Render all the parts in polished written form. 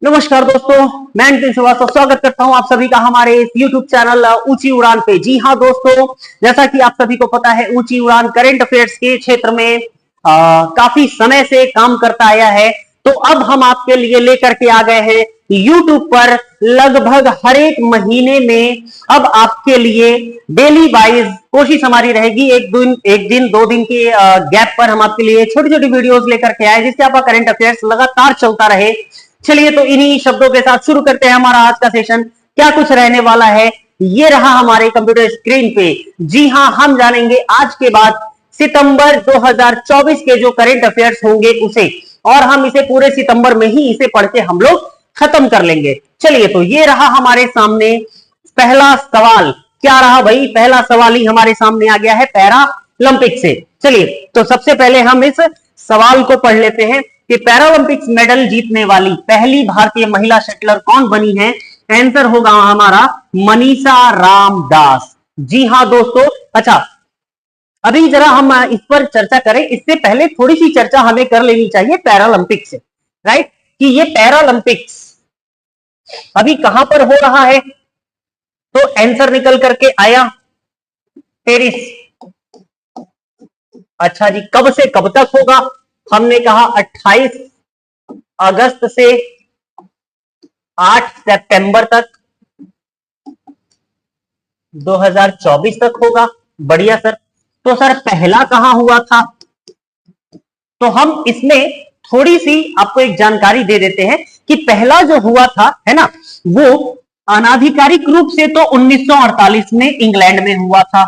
नमस्कार दोस्तों, मैं नितिन श्रीवास्तव स्वागत करता हूं आप सभी का हमारे इस YouTube चैनल ऊंची उड़ान पे। जी हां दोस्तों, जैसा कि आप सभी को पता है, ऊंची उड़ान करंट अफेयर्स के क्षेत्र में काफी समय से काम करता आया है। तो अब हम आपके लिए लेकर के आ गए हैं YouTube पर लगभग हर एक महीने में अब आपके लिए डेली वाइज कोशिश हमारी रहेगी एक दिन 2 दिन के गैप पर हम आपके लिए छोटी छोटी वीडियोस लेकर के आए, जिससे आपका करंट अफेयर्स लगातार चलता रहे। चलिए तो इन्हीं शब्दों के साथ शुरू करते हैं हमारा आज का सेशन। क्या कुछ रहने वाला है ये रहा हमारे कंप्यूटर स्क्रीन पे। जी हां, हम जानेंगे आज के बाद सितंबर 2024 के जो करंट अफेयर्स होंगे उसे, और हम इसे पूरे सितंबर में ही इसे पढ़ के हम लोग खत्म कर लेंगे। चलिए तो ये रहा हमारे सामने पहला सवाल। क्या रहा भाई? पहला सवाल ही हमारे सामने आ गया है पैरालंपिक से। चलिए तो सबसे पहले हम इस सवाल को पढ़ लेते हैं कि पैरालंपिक्स मेडल जीतने वाली पहली भारतीय महिला शटलर कौन बनी है? आंसर होगा हमारा मनीषा रामदास। जी हां दोस्तों। अच्छा, अभी जरा हम इस पर चर्चा करें, इससे पहले थोड़ी सी चर्चा हमें कर लेनी चाहिए पैरालंपिक्स से, राइट? कि ये पैरालंपिक्स अभी कहां पर हो रहा है? तो आंसर निकल करके आया पेरिस। अच्छा जी, कब से कब तक होगा? हमने कहा 28 अगस्त से 8 सितंबर तक 2024 तक होगा। बढ़िया सर। तो सर पहला कहां हुआ था? तो हम इसमें थोड़ी सी आपको एक जानकारी दे देते हैं कि पहला जो हुआ था, है ना, वो अनाधिकारिक रूप से तो 1948 में इंग्लैंड में हुआ था,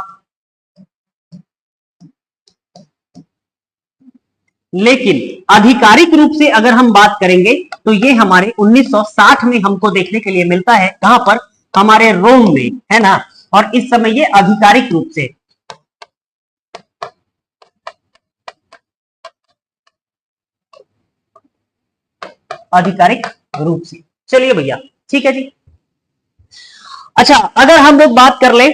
लेकिन आधिकारिक रूप से अगर हम बात करेंगे तो ये हमारे 1960 में हमको देखने के लिए मिलता है। कहां पर? हमारे रोम में, है ना। और इस समय ये आधिकारिक रूप से, आधिकारिक रूप से। चलिए भैया, ठीक है जी। अच्छा, अगर हम लोग बात कर ले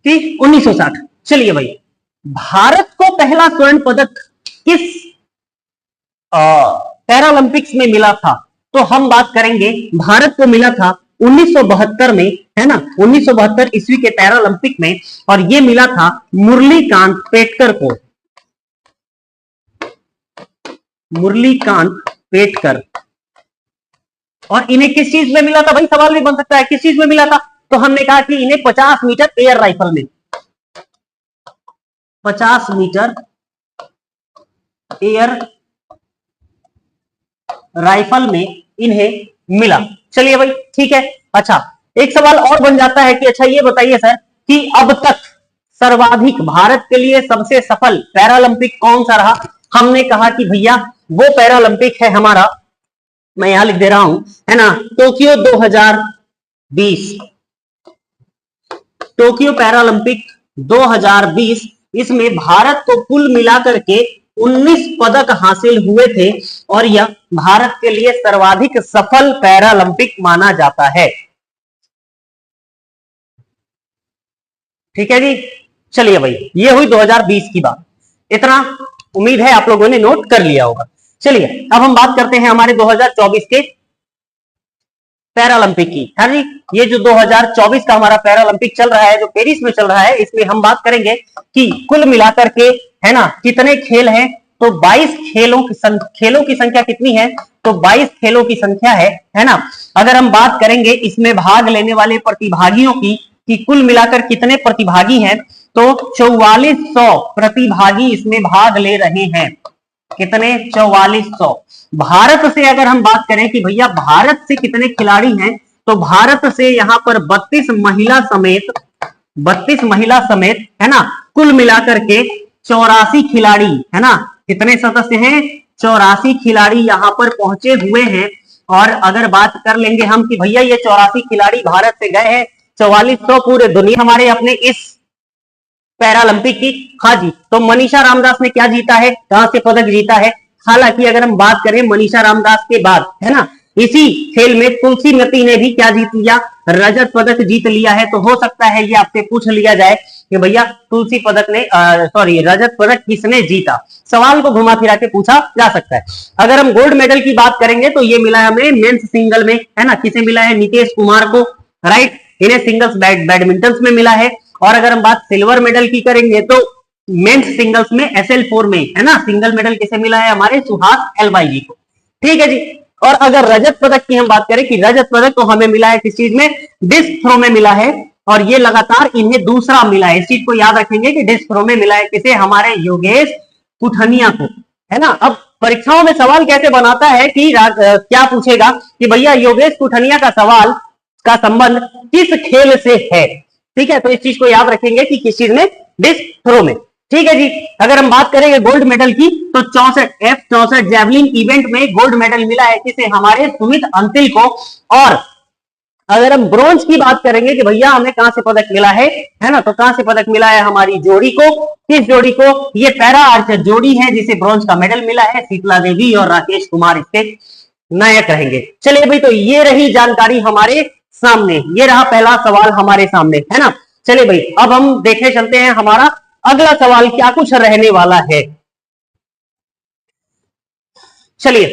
कि 1960, चलिए भाई, भारत को पहला स्वर्ण पदक किस पैरालंपिक्स में मिला था? तो हम बात करेंगे, भारत को मिला था 1972 में, है ना, 1972 ईस्वी के पैरालंपिक में, और ये मिला था मुरलीकांत पेटकर को। मुरलीकांत पेटकर। और इन्हें किस चीज में मिला था भाई? सवाल भी बन सकता है, किस चीज में मिला था? तो हमने कहा कि इन्हें 50 मीटर एयर राइफल में, 50 मीटर एयर राइफल में इन्हें मिला। चलिए भाई, ठीक है। अच्छा, एक सवाल और बन जाता है कि अच्छा ये बताइए सर कि अब तक सर्वाधिक भारत के लिए सबसे सफल पैरालंपिक कौन सा रहा? हमने कहा कि भैया वो पैरालंपिक है हमारा, मैं यहां लिख दे रहा हूं, है ना, टोक्यो 2020। टोक्यो पैरालंपिक 2020, इसमें भारत को कुल मिलाकर के 19 पदक हासिल हुए थे, और यह भारत के लिए सर्वाधिक सफल पैरालंपिक माना जाता है। ठीक है जी। चलिए भाई, ये हुई 2020 की बात। इतना उम्मीद है आप लोगों ने नोट कर लिया होगा। चलिए अब हम बात करते हैं हमारे 2024 के पैरालंपिक की। हाँ जी, ये जो 2024 का हमारा पैरालंपिक चल रहा है, जो पेरिस में चल रहा है, इसमें हम बात करेंगे कि कुल मिलाकर के, है ना, कितने खेल हैं? तो 22 खेलों की संख्या कितनी है? तो 22 खेलों की संख्या है ना। अगर हम बात करेंगे इसमें भाग लेने वाले प्रतिभागियों की कि कुल मिलाकर कितने प्रतिभागी हैं, तो 4400 प्रतिभागी इसमें भाग ले रहे हैं। कितने? 4400। भारत से अगर हम बात करें कि भैया भारत से कितने खिलाड़ी हैं, तो भारत से यहां पर 32 महिला समेत, है ना, कुल मिलाकर के 84 खिलाड़ी, है ना। कितने सदस्य हैं? 84 खिलाड़ी यहां पर पहुंचे हुए हैं। और अगर बात कर लेंगे हम कि भैया ये 84 खिलाड़ी भारत से गए हैं, 4400 पूरे दुनिया हमारे अपने इस पैरालंपिक की। हाँ जी, तो मनीषा रामदास ने क्या जीता है? कहां से पदक जीता है? हालांकि अगर हम बात करें मनीषा रामदास के बाद, है ना, इसी खेल में तुलसीमती ने भी क्या जीत लिया? रजत पदक जीत लिया है। तो हो सकता है ये आपसे पूछ लिया जाए कि भैया तुलसी पदक ने सॉरी रजत पदक किसने जीता, सवाल को घुमा फिरा के पूछा जा सकता है। अगर हम गोल्ड मेडल की बात करेंगे तो ये मिला है हमें मेंस सिंगल में, है ना, किसे मिला है, नितेश कुमार को, राइट, इन्हें सिंगल्स बैडमिंटन में मिला है। और अगर हम बात सिल्वर मेडल की करेंगे तो मेंस सिंगल्स में SL4 में, है ना, सिंगल मेडल किसे मिला है, हमारे सुहास एलवाई जी को, ठीक है जी। और अगर रजत पदक की हम बात करें कि रजत पदक तो हमें मिला है किस चीज में, डिस्क थ्रो में मिला है, और ये लगातार इन्हें दूसरा मिला है। इस चीज को याद रखेंगे कि डिस्क थ्रो में मिला है किसे, हमारे योगेश कुठनिया को, है ना। अब परीक्षाओं में सवाल कैसे बनाता है कि क्या पूछेगा कि भैया योगेश कुठनिया का सवाल का संबंध किस खेल से है, ठीक है, तो इस चीज को याद रखेंगे कि किस चीज में, डिस्क थ्रो में, ठीक है जी। अगर हम बात करेंगे गोल्ड मेडल की तो 64 जैवलिन इवेंट में गोल्ड मेडल मिला है किसे, हमारे सुमित अंतिल को। और अगर हम ब्रॉन्ज की बात करेंगे कि भैया हमें कहां से पदक मिला है ना, तो कहां से पदक मिला है, हमारी जोड़ी को, किस जोड़ी को, ये पैरा आर्चर जोड़ी है जिसे ब्रॉन्ज का मेडल मिला है, शीतला देवी और राकेश कुमार इसके नायक रहेंगे। चलिए भाई, तो ये रही जानकारी हमारे सामने, ये रहा पहला सवाल हमारे सामने, है ना। चलिए भाई, अब हम देखने चलते हैं हमारा अगला सवाल क्या कुछ रहने वाला है। चलिए,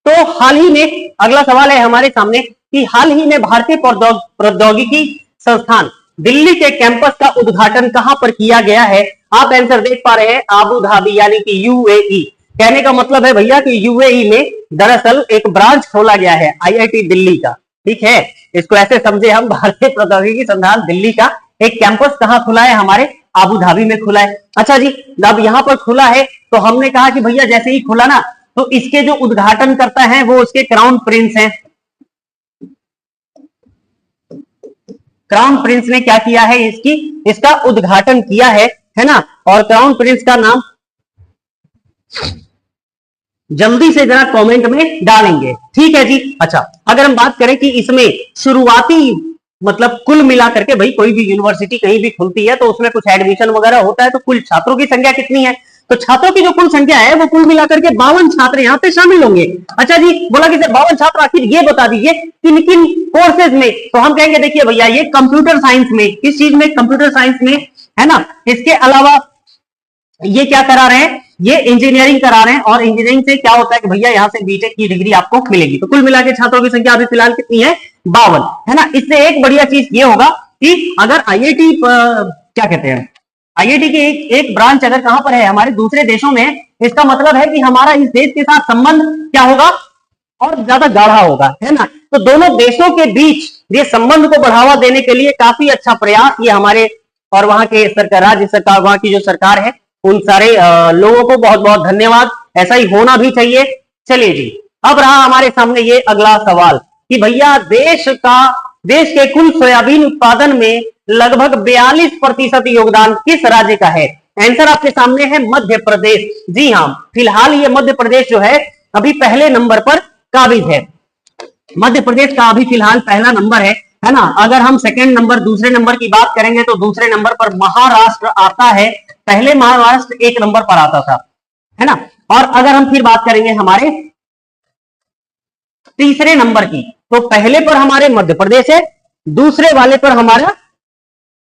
तो हाल ही में अगला सवाल है हमारे सामने कि हाल ही में भारतीय प्रौद्योगिकी संस्थान दिल्ली के कैंपस का उद्घाटन कहां पर किया गया है। आप आंसर देख पा रहे हैं, आबू धाबी यानी कि UAE। कहने का मतलब है भैया कि UAE में दरअसल एक ब्रांच खोला गया है IIT दिल्ली का, ठीक है, इसको ऐसे समझे हम, भारतीय प्रौद्योगिकी संस्थान दिल्ली का एक कैंपस कहां खुला है, हमारे आबू धाबी में खुला है। अच्छा जी, अब यहां पर खुला है तो हमने कहा कि भैया जैसे ही खुला ना, तो इसके जो उद्घाटन करता है वो उसके क्राउन प्रिंस हैं। क्राउन प्रिंस ने क्या किया है, इसका उद्घाटन किया है ना। और क्राउन प्रिंस का नाम जल्दी से जरा कमेंट में डालेंगे, ठीक है जी। अच्छा, अगर हम बात करें कि इसमें शुरुआती मतलब कुल मिलाकर के, भाई कोई भी यूनिवर्सिटी कहीं भी खुलती है तो उसमें कुछ एडमिशन वगैरह होता है, तो कुल छात्रों की संख्या कितनी है, तो छात्रों की जो कुल संख्या है वो कुल मिलाकर के 52 छात्र यहाँ पे शामिल होंगे। अच्छा जी, बोला कि 52 छात्र, आखिर ये बता दीजिए किन किन कोर्सेज में, तो हम कहेंगे देखिए भैया ये कंप्यूटर साइंस में, किस चीज में, कंप्यूटर साइंस में, है ना। इसके अलावा ये क्या करा रहे हैं, ये इंजीनियरिंग करा रहे हैं, और इंजीनियरिंग से क्या होता है कि भैया यहाँ से बीटेक की डिग्री आपको मिलेगी। तो कुल मिला के छात्रों की संख्या अभी फिलहाल कितनी है, 52, है ना। इससे एक बढ़िया चीज ये होगा कि अगर IIT क्या कहते हैं, IIT की एक ब्रांच अगर कहां पर है, हमारे दूसरे देशों में, इसका मतलब है कि हमारा इस देश के साथ संबंध क्या होगा, और ज्यादा गाढ़ा होगा, है ना। तो दोनों देशों के बीच ये संबंध को बढ़ावा देने के लिए काफी अच्छा प्रयास ये हमारे और वहां के सरकार, राज्य सरकार, वहां की जो सरकार है, उन सारे लोगों को बहुत बहुत धन्यवाद, ऐसा ही होना भी चाहिए। चलिए जी, अब रहा हमारे सामने ये अगला सवाल कि भैया देश के कुल सोयाबीन उत्पादन में लगभग 42% योगदान किस राज्य का है। आंसर आपके सामने है, मध्य प्रदेश। जी हाँ, फिलहाल ये मध्य प्रदेश जो है अभी पहले नंबर पर काबिज है। मध्य प्रदेश का अभी फिलहाल पहला नंबर है ना। अगर हम सेकंड नंबर, दूसरे नंबर की बात करेंगे तो दूसरे नंबर पर महाराष्ट्र आता है, पहले महाराष्ट्र 1 नंबर पर आता था, है ना। और अगर हम फिर बात करेंगे हमारे तीसरे नंबर की, तो पहले पर हमारे मध्य प्रदेश है, दूसरे वाले पर हमारा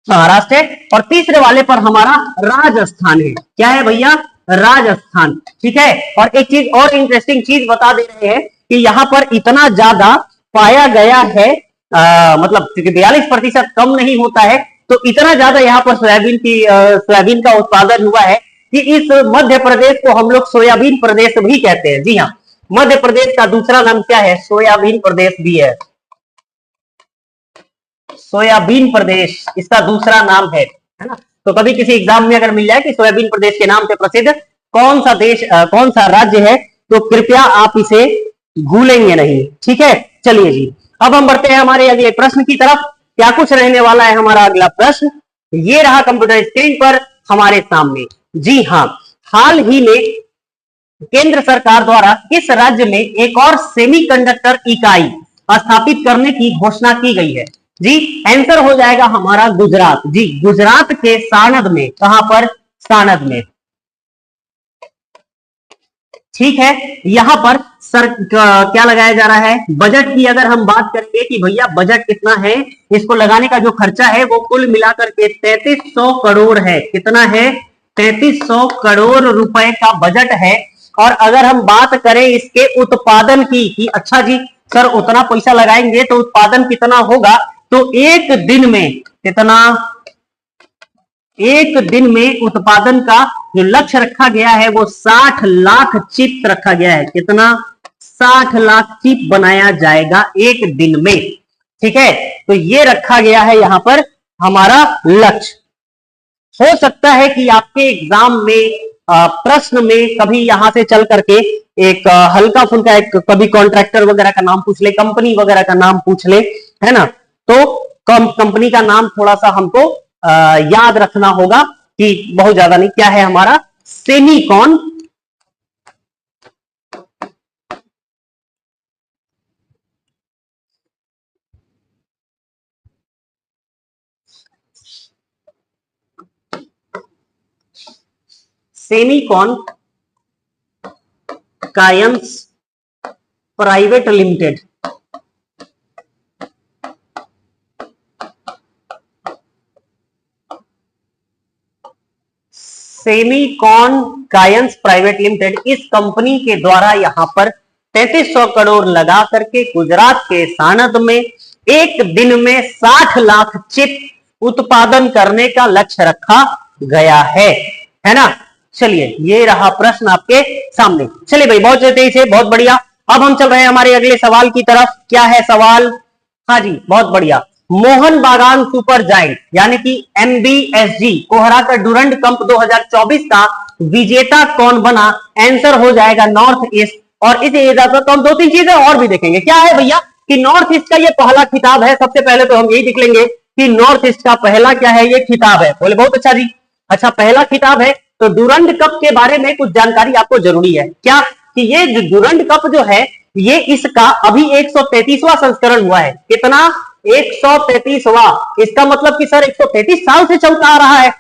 महाराष्ट्र है, और तीसरे वाले पर हमारा राजस्थान है। क्या है भैया, राजस्थान, ठीक है। और एक चीज और इंटरेस्टिंग चीज बता दे रहे हैं कि यहाँ पर इतना ज्यादा पाया गया है, मतलब 42% कम नहीं होता है, तो इतना ज्यादा यहाँ पर सोयाबीन का उत्पादन हुआ है कि इस मध्य प्रदेश को हम लोग सोयाबीन प्रदेश भी कहते हैं। जी हाँ, मध्य प्रदेश का दूसरा नाम क्या है, सोयाबीन प्रदेश भी है, सोयाबीन प्रदेश इसका दूसरा नाम है ना। तो कभी किसी एग्जाम में अगर मिल जाए कि सोयाबीन प्रदेश के नाम से प्रसिद्ध कौन सा देश, कौन सा राज्य है, तो कृपया आप इसे भूलेंगे नहीं, ठीक है। चलिए जी, अब हम बढ़ते हैं हमारे अगले प्रश्न की तरफ। क्या कुछ रहने वाला है हमारा अगला प्रश्न, ये रहा कंप्यूटर स्क्रीन पर हमारे सामने। जी हाँ, हाल ही में केंद्र सरकार द्वारा किस राज्य में एक और सेमीकंडक्टर इकाई स्थापित करने की घोषणा की गई है। जी, आंसर हो जाएगा हमारा गुजरात। जी, गुजरात के साणंद में, कहां पर, साणंद में, ठीक है। यहां पर सर क्या लगाया जा रहा है? बजट की अगर हम बात करेंगे कि भैया बजट कितना है, इसको लगाने का जो खर्चा है वो कुल मिलाकर के 3300 करोड़ है। कितना है? 3300 करोड़ रुपए का बजट है। और अगर हम बात करें इसके उत्पादन की कि अच्छा जी सर उतना पैसा लगाएंगे तो उत्पादन कितना होगा, तो एक दिन में कितना, एक दिन में उत्पादन का जो लक्ष्य रखा गया है वो 60 लाख चिप रखा गया है। कितना? 60 लाख चिप बनाया जाएगा एक दिन में। ठीक है, तो ये रखा गया है यहां पर हमारा लक्ष्य। हो सकता है कि आपके एग्जाम में प्रश्न में कभी यहां से चल करके एक हल्का फुल्का एक कभी कॉन्ट्रैक्टर वगैरह का नाम पूछ ले, कंपनी वगैरह का नाम पूछ ले, है ना, तो कंपनी का नाम थोड़ा सा हमको याद रखना होगा कि बहुत ज्यादा नहीं। क्या है हमारा? सेमीकॉन। सेमीकॉन कायंस प्राइवेट लिमिटेड। सेमीकॉन कायंस प्राइवेट लिमिटेड, इस कंपनी के द्वारा यहां पर 3300 करोड़ लगा करके गुजरात के सानंद में एक दिन में 60 लाख चिप उत्पादन करने का लक्ष्य रखा गया है ना। चलिए ये रहा प्रश्न आपके सामने। चलिए भाई बहुत तेजी से, बहुत बढ़िया। अब हम चल रहे हैं हमारे अगले सवाल की तरफ। क्या है सवाल? हाँ जी बहुत बढ़िया। मोहन बागान सुपर जायंट यानी कि MBSG कोहरा का डुरंड कप 2024 का विजेता कौन बना? आंसर हो जाएगा नॉर्थ ईस्ट। और इस इजाजत तो हम दो तीन चीजें और भी देखेंगे। क्या है भैया कि नॉर्थ ईस्ट का ये पहला खिताब है। सबसे पहले तो हम यही देख लेंगे कि नॉर्थ ईस्ट का पहला क्या है, ये खिताब है। बोले बहुत अच्छा जी, अच्छा पहला खिताब है तो डुरंड कप के बारे में कुछ जानकारी आपको जरूरी है। क्या कि ये जो डुरंड कप जो है ये इसका अभी 133वां संस्करण हुआ है। कितना? 133वां। इसका मतलब कि सर 133 साल से चलता आ रहा है,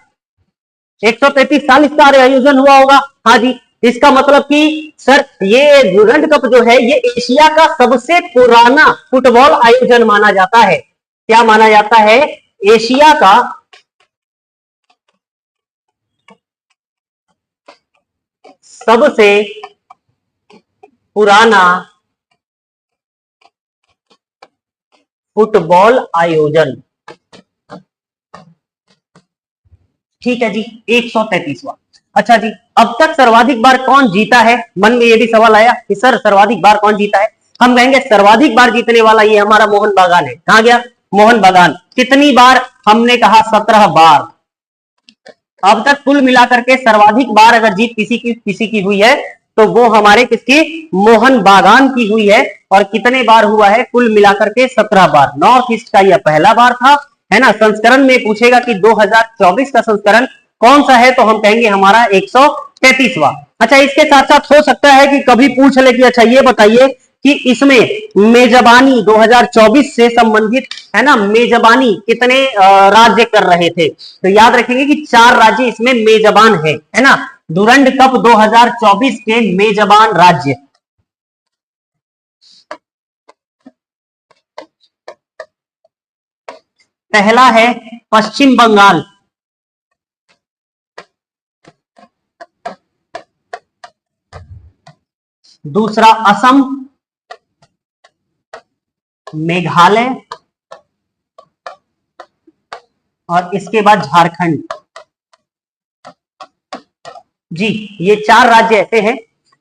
133 साल इसका आयोजन हुआ होगा। हाँ जी, इसका मतलब कि सर ये डुरंड कप जो है ये एशिया का सबसे पुराना फुटबॉल आयोजन माना जाता है। क्या माना जाता है? एशिया का सबसे पुराना फुटबॉल आयोजन। ठीक है जी, 133वां। अच्छा जी, अब तक सर्वाधिक बार कौन जीता है? मन में ये भी सवाल आया कि सर सर्वाधिक बार कौन जीता है? हम कहेंगे सर्वाधिक बार जीतने वाला ये हमारा मोहन बागान है। कहां गया मोहन बागान? कितनी बार? हमने कहा 17 बार। अब तक कुल मिलाकर के सर्वाधिक बार अगर जीत किसी की हुई है तो वो हमारे किसकी? मोहन बागान की हुई है। और कितने बार हुआ है? कुल मिलाकर के 17 बार। नॉर्थ ईस्ट का यह पहला बार था, है ना। संस्करण में पूछेगा कि 2024 का संस्करण कौन सा है तो हम कहेंगे हमारा 133वां। अच्छा इसके साथ साथ हो सकता है कि कभी पूछ ले कि अच्छा ये बताइए कि इसमें मेजबानी 2024 से संबंधित, है ना, मेजबानी कितने राज्य कर रहे थे? तो याद रखेंगे कि 4 राज्य इसमें मेजबान है ना। डुरंड कप 2024 के मेजबान राज्य, पहला है पश्चिम बंगाल, दूसरा असम, मेघालय और इसके बाद झारखंड। जी ये 4 राज्य ऐसे हैं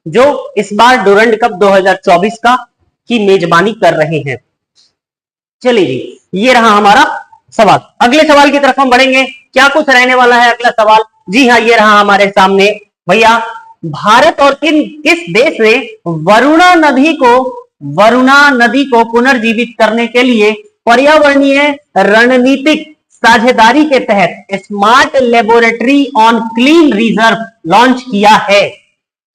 जो इस बार डुरंड कप 2024 का की मेजबानी कर रहे हैं। चलिए जी ये रहा हमारा सवाल। अगले सवाल की तरफ हम बढ़ेंगे। क्या कुछ रहने वाला है अगला सवाल? जी हाँ ये रहा हमारे सामने भैया। भारत और किस देश ने वरुणा नदी को पुनर्जीवित करने के लिए पर्यावरणीय रणनीतिक साझेदारी के तहत smart laboratory on clean reserve launch किया है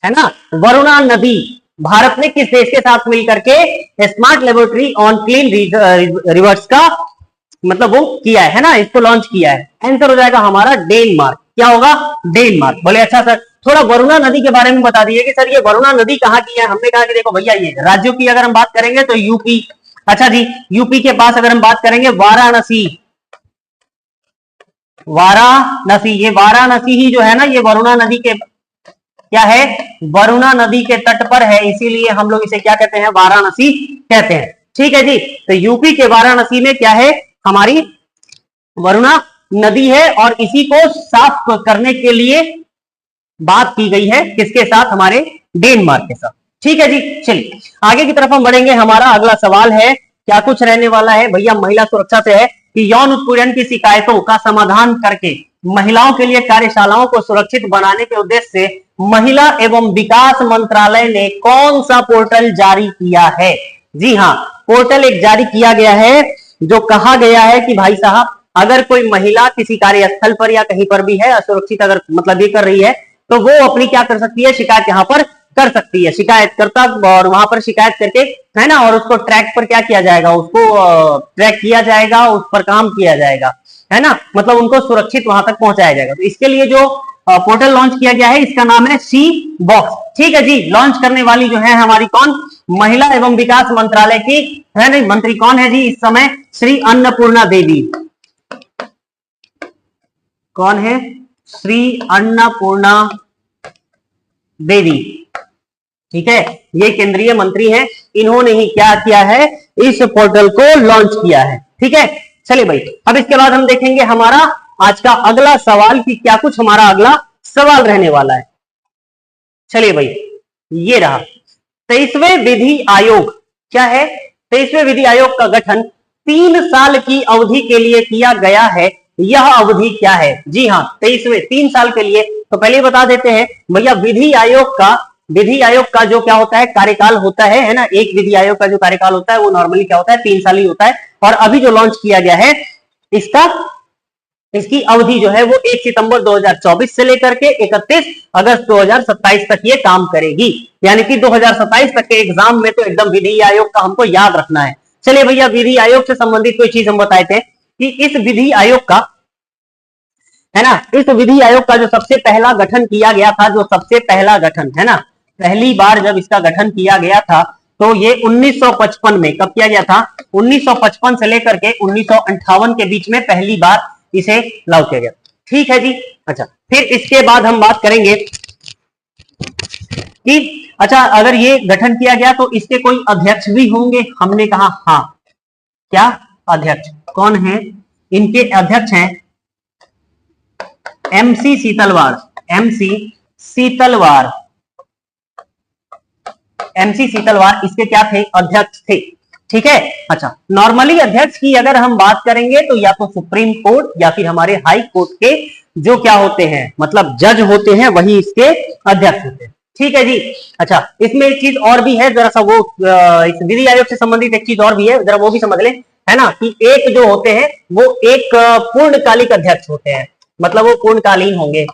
ना। वरुणा नदी भारत ने किस देश के साथ मिलकर के smart laboratory on clean reverse का मतलब वो किया है ना, इसको लॉन्च किया है? आंसर हो जाएगा हमारा डेनमार्क। क्या होगा? डेनमार्क। बोले अच्छा सर थोड़ा वरुणा नदी के बारे में बता दिए कि सर ये वरुणा नदी कहाँ की है। हमने कहा कि देखो भैया ये राज्यों की अगर हम बात करेंगे तो यूपी, अच्छा जी यूपी के पास अगर हम बात करेंगे वाराणसी, वाराणसी, ये वाराणसी ही जो है ना ये वरुणा नदी के क्या है, वरुणा नदी के तट पर है, इसीलिए हम लोग इसे क्या कहते हैं, वाराणसी कहते हैं। ठीक है जी, तो यूपी के वाराणसी में क्या है, हमारी वरुणा नदी है और इसी को साफ करने के लिए बात की गई है किसके साथ, हमारे डेनमार्क के साथ। ठीक है जी, चलिए आगे की तरफ हम बढ़ेंगे। हमारा अगला सवाल है क्या कुछ रहने वाला है भैया, महिला सुरक्षा से है कि यौन उत्पीड़न की शिकायतों का समाधान करके महिलाओं के लिए कार्यशालाओं को सुरक्षित बनाने के उद्देश्य से महिला एवं विकास मंत्रालय ने कौन सा पोर्टल जारी किया है। जी हाँ, पोर्टल एक जारी किया गया है जो कहा गया है कि भाई साहब अगर कोई महिला किसी कार्यस्थल पर या कहीं पर भी है असुरक्षित, अगर मतलब ये कर रही है तो वो अपनी क्या कर सकती है, शिकायत यहाँ पर कर सकती है, शिकायतकर्ता, और वहां पर शिकायत करके है ना, और उसको ट्रैक पर क्या किया जाएगा, उसको ट्रैक किया जाएगा, उस पर काम किया जाएगा, है ना, मतलब उनको सुरक्षित वहां तक पहुंचाया जाएगा। तो इसके लिए जो पोर्टल लॉन्च किया गया है इसका नाम है सी बॉक्स। ठीक है जी, लॉन्च करने वाली जो है हमारी कौन, महिला एवं विकास मंत्रालय की है नहीं, मंत्री कौन है जी इस समय, श्री अन्नपूर्णा देवी। कौन है, श्री अन्नपूर्णा देवी। ठीक है, ये केंद्रीय मंत्री हैं, इन्होंने ही क्या किया है, इस पोर्टल को लॉन्च किया है। ठीक है, चलिए भाई अब इसके बाद हम देखेंगे हमारा आज का अगला सवाल कि क्या कुछ हमारा अगला सवाल रहने वाला है। चलिए भाई ये रहा 23वें विधि आयोग। क्या है, 23वें विधि आयोग का गठन 3 साल की अवधि के लिए किया गया है। यह अवधि क्या है, जी हाँ 23वें 3 साल के लिए। तो पहले बता देते हैं भैया विधि आयोग का जो क्या होता है, कार्यकाल होता है ना, एक विधि आयोग का जो कार्यकाल होता है वो नॉर्मली क्या होता है, 3 साल ही होता है। और अभी जो लॉन्च किया गया है इसकी अवधि जो है वो 1 सितंबर 2024 से लेकर के 31 अगस्त 2027 तक ये काम करेगी। यानी कि 2027 तक के एग्जाम में तो एकदम विधि आयोग का हमको याद रखना है। चलिए भैया विधि आयोग से संबंधित कोई चीज हम बताए थे कि इस विधि आयोग का है ना, इस विधि आयोग का जो सबसे पहला गठन किया गया था, जो सबसे पहला गठन है ना, पहली बार जब इसका गठन किया गया था तो ये 1955 में, कब किया गया था, 1955 से लेकर के 1958 के बीच में पहली बार इसे लागू किया गया। ठीक है जी, अच्छा फिर इसके बाद हम बात करेंगे कि अच्छा अगर ये गठन किया गया तो इसके कोई अध्यक्ष भी होंगे। हमने कहा हाँ, क्या अध्यक्ष कौन है, इनके अध्यक्ष हैं एमसी सीतलवार। एमसी सीतलवार इसके क्या थे, अध्यक्ष थे। ठीक है, अच्छा नॉर्मली अध्यक्ष की अगर हम बात करेंगे तो या तो सुप्रीम कोर्ट या फिर हमारे हाई कोर्ट के जो क्या होते हैं, मतलब जज होते हैं, वही इसके अध्यक्ष होते हैं। ठीक है जी, अच्छा इसमें एक चीज और भी है, जरा सा वो इस विधि आयोग से संबंधित एक चीज और भी है, जरा वो भी समझ लें, है ना, कि एक जो होते हैं वो एक पूर्णकालिक अध्यक्ष होते हैं, मतलब वो पूर्णकालीन होंगे,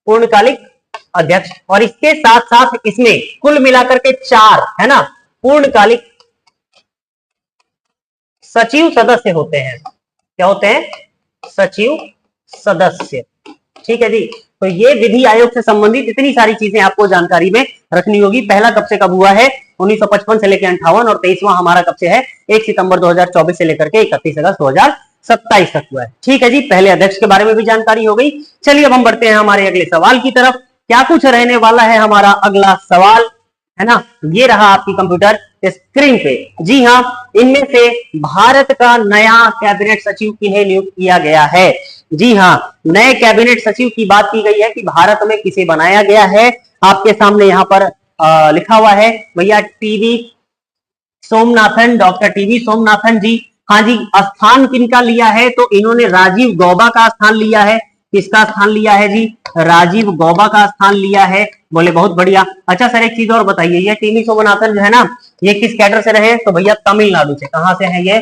पूर्णकालिक अध्यक्ष। और इसके साथ साथ इसमें कुल मिलाकर के 4 है ना पूर्णकालिक सचिव सदस्य होते हैं। क्या होते हैं, सचिव सदस्य। ठीक है जी, तो ये विधि आयोग से संबंधित इतनी सारी चीजें आपको जानकारी में रखनी होगी। पहला कब से कब हुआ है, 1955 से लेकर 58, और 23वां हमारा कब से है, 1 सितंबर 2024 से लेकर के 31 अगस्त 2027 तक हुआ है। ठीक है जी, पहले अध्यक्ष के बारे में भी जानकारी हो गई। चलिए अब हम बढ़ते हैं हमारे अगले सवाल की तरफ। क्या कुछ रहने वाला है हमारा अगला सवाल, है ना, ये रहा आपकी कंप्यूटर स्क्रीन पे। जी हाँ, इनमें से भारत का नया कैबिनेट सचिव किन्हें नियुक्त किया गया है। जी हाँ, नए कैबिनेट सचिव की बात की गई है कि भारत में किसे बनाया गया है। आपके सामने यहाँ पर लिखा हुआ है भैया TV Somanathan, doctor TV Somanathan ji. हाँ जी, स्थान किनका लिया है, तो इन्होंने राजीव गौबा का स्थान लिया है। किसका स्थान लिया है जी, राजीव गौबा का स्थान लिया है। बोले बहुत बढ़िया। अच्छा सर एक चीज और बताइए, ये टीवी सोमनाथन जो है ना, ये किस कैडर से रहे, तो भैया तमिलनाडु से। कहां से है ये,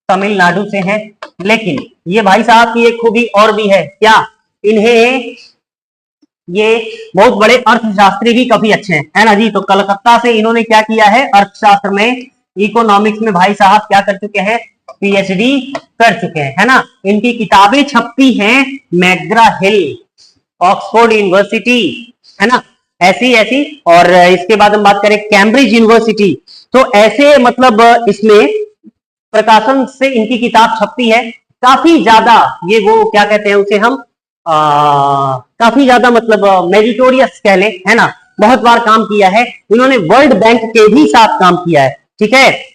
तमिलनाडु से है। लेकिन ये भाई साहब की एक खूबी और भी है, क्या, इन्हें ये बहुत बड़े अर्थशास्त्री भी काफी अच्छे हैं, है ना जी। तो कलकत्ता से इन्होंने क्या किया है, अर्थशास्त्र में, इकोनॉमिक्स में भाई साहब क्या कर चुके हैं, पीएचडी कर चुके हैं, है ना। इनकी किताबें छपती हैं मैग्रा हिल, ऑक्सफोर्ड यूनिवर्सिटी, है ना, ऐसी ऐसी। और इसके बाद हम बात करें कैम्ब्रिज यूनिवर्सिटी, तो ऐसे मतलब इसमें प्रकाशन से इनकी किताब छपती है। काफी ज्यादा ये वो क्या कहते हैं उसे हम काफी ज्यादा मतलब मेरिटोरियस कह ले, है ना, बहुत बार काम किया है इन्होंने। वर्ल्ड बैंक के भी साथ काम किया है, ठीक है।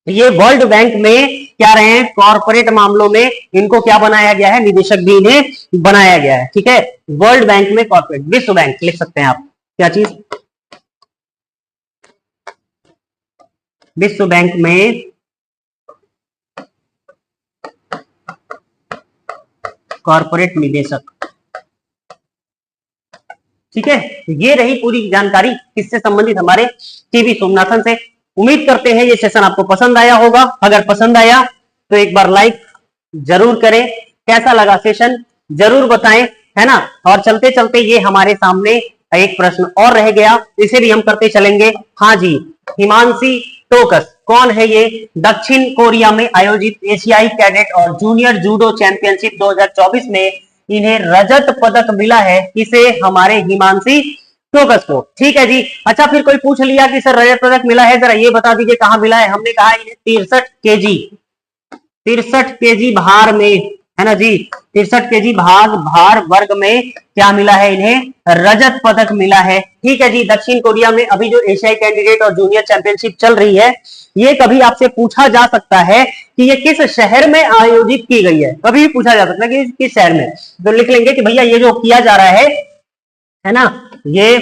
ये वर्ल्ड बैंक में क्या रहे हैं, कॉर्पोरेट मामलों में इनको क्या बनाया गया है, निदेशक भी इन्हें बनाया गया है, ठीक है। वर्ल्ड बैंक में कॉर्पोरेट, विश्व बैंक लिख सकते हैं आप, क्या चीज, विश्व बैंक में कॉर्पोरेट निदेशक, ठीक है। तो ये रही पूरी जानकारी किससे संबंधित, हमारे टीवी सोमनाथन से। उम्मीद करते हैं ये सेशन आपको पसंद आया होगा। अगर पसंद आया तो एक बार लाइक जरूर करें, कैसा लगा सेशन जरूर बताएं, है ना। और चलते चलते ये हमारे सामने एक प्रश्न और रह गया, इसे भी हम करते चलेंगे। हाँ जी, हिमांशी टोकस कौन है ये, दक्षिण कोरिया में आयोजित एशियाई कैडेट और जूनियर जूडो चैंपियनशिप 2024 में इन्हें रजत पदक मिला है, किसे, हमारे हिमांशी टोकस को, ठीक है जी। अच्छा, फिर कोई पूछ लिया कि सर रजत पदक मिला है, जरा ये बता दीजिए कहां मिला है। हमने कहा इन्हें 63 केजी भार में, है ना जी, 63 केजी भार वर्ग में क्या मिला है, इन्हें रजत पदक मिला है, ठीक है जी। दक्षिण कोरिया में अभी जो एशियाई कैंडिडेट और जूनियर चैंपियनशिप चल रही है, ये कभी आपसे पूछा जा सकता है कि ये किस शहर में आयोजित की गई है, कभी भी पूछा जा सकता है कि किस शहर में, तो लिख लेंगे कि भैया ये जो किया जा रहा है ना, ये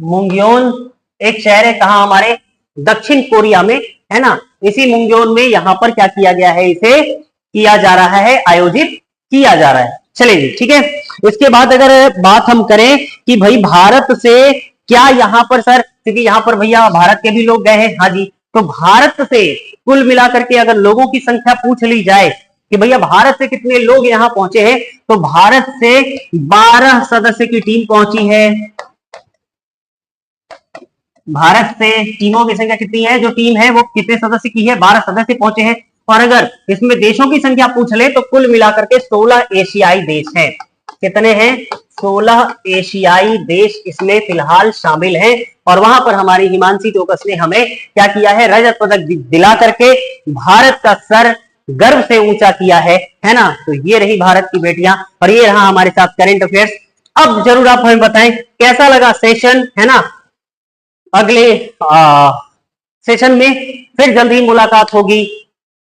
मुंगयोन एक शहर है, कहा, हमारे दक्षिण कोरिया में, है ना। इसी मुंगयोन में यहां पर क्या किया गया है, इसे किया जा रहा है, आयोजित किया जा रहा है। चलिए ठीक है। इसके बाद अगर बात हम करें कि भाई भारत से क्या यहां पर सर, क्योंकि यहां पर भैया भारत के भी लोग गए हैं, हाँ जी, तो भारत से कुल मिलाकर के अगर लोगों की संख्या पूछ ली जाए कि भैया भारत से कितने लोग यहां पहुंचे हैं, तो भारत से 12 सदस्य की टीम पहुंची है। भारत से टीमों की संख्या कितनी है, जो टीम है वो कितने सदस्य की है, 12 सदस्य पहुंचे हैं। और अगर इसमें देशों की संख्या पूछ ले तो कुल मिलाकर के 16 एशियाई देश हैं। कितने हैं, 16 एशियाई देश इसमें फिलहाल शामिल हैं। और वहां पर हमारी हिमांशी टोकस ने हमें क्या किया है, रजत पदक दिला करके भारत का सर गर्व से ऊंचा किया है ना। तो ये रही भारत की बेटियां और ये रहा हमारे साथ करंट अफेयर्स। अब जरूर आप हमें बताएं कैसा लगा सेशन, है ना। अगले सेशन में फिर जल्द ही मुलाकात होगी,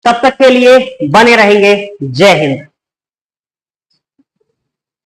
तब तक के लिए बने रहेंगे। जय हिंद।